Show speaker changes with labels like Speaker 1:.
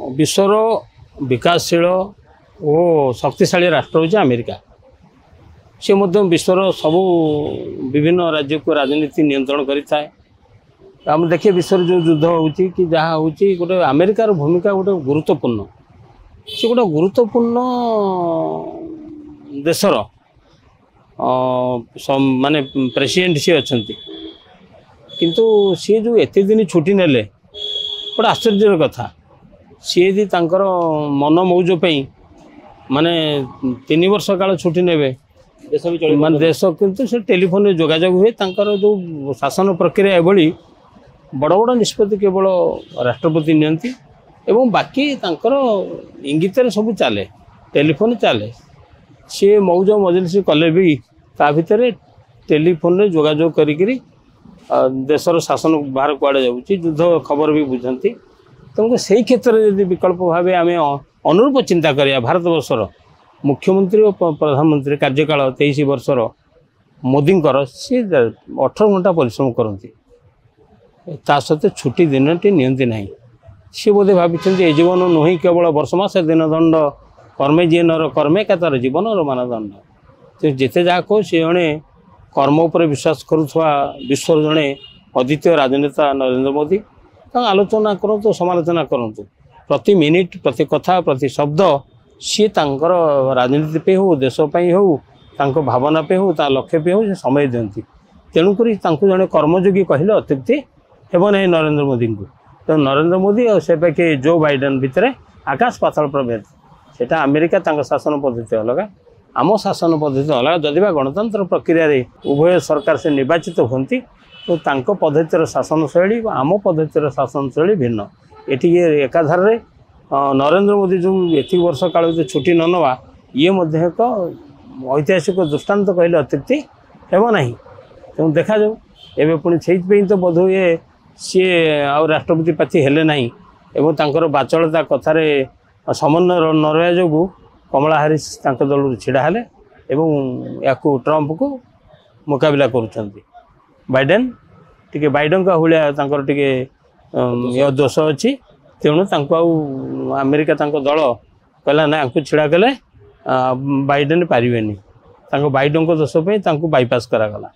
Speaker 1: विश्वर विकासशील और शक्तिशाली राष्ट्र हूँ अमेरिका। सी विश्वर सबू विभिन्न राज्य को राजनीति नियंत्रण करें। आम देखिए विश्व जो युद्ध हो कि जहाँ हो गोटे अमेरिकार भूमिका गोटे गुरुत्वपूर्ण। सी गोटे गुरुत्वपूर्ण देशर माने प्रेसिडेंट सी अच्छा किंतु सी जो एत दिन छुट्टी नेले गोटे आश्चर्य कथा। सी यदि तांकर मन मौज माने 3 वर्ष काल छुट्टी नेबे माने देश किंतु से टेलीफोन जोगाजोग हुए। तांकर जो शासन प्रक्रिया एभली बड़ बड़ निष्पत्ति केवल राष्ट्रपति नियंती एवं बाकी तांकर इंगित सब चले टेलीफोन चले। सी मौज मजलिस कले भी ता भितर टेलीफोन रे जोगाजोग करी देशर शासन बाहर कुआड़े जाऊँगी युद्ध खबर भी बुझंती। तुमको से क्षेत्र में यदि विकल्प भाव आम अनुरूप चिंता करिया भारत वर्षर मुख्यमंत्री और प्रधानमंत्री कार्यकाल 23 वर्षर मोदींकर सी 18 घंटा परिश्रम करती सहित छुट्टी दिन टी नियंती नहीं। सी बोधे भाई जीवन नुह केवल वर्षमास दिन दंड कर्मे जी नर कर्मे का तार जीवन मानदंड। तो जिते जहाँ कहो सी जड़े कर्म उपर विश्वास करुवा विश्वर जड़े अद्वितीय राजनेता नरेंद्र मोदी। आलोचना करूँ समालोचना करूँ प्रति मिनिट प्रति कथा प्रति शब्द सी तांकर राजनीति पे हो देशपाई हो तांको भावना पे हो ता लक्ष्य पे हो से समय दिखती। तेणुक जड़े कर्मयोगी कहले अत्युक्ति हेब ना नरेंद्र मोदी को। तो नरेंद्र मोदी और से पाखे जो बाइडेन भितर आकाश पाताल प्रभेद। सेटा अमेरिका तांको शासन पद्धति अलग आम शासन पद्धति अलग। जदिबा गणतंत्र प्रक्रिया रे उभय सरकार से निर्वाचित होती तो तांको पद्धतिर शासन शैली आम पद्धतिर शासन शैली भिन्न। ये एकाधार रे नरेंद्र मोदी जो एति वर्ष काल जो छुट्टी न नवा ये एक ऐतिहासिक दृष्टांत कहले अत्युक्ति हेब ना। तेणु देखा जाऊ एवं पुणी से तो बोध हुए सी आ राष्ट्रपति प्रार्थी हेले नहीं एवं तांकर बाचलता कथार समन्वय न रहा जो कमला हारिस दल छिड़ा हेले एवं या ट्रंप को मुकाबला करुँच। बाइडेन टी बाइडेन का भाया टे दोष अच्छी। तेणु अमेरिका दल कहला ना छिड़ा कले बाइडेन पारे बाइडेन दोष पे बाईपास करागला।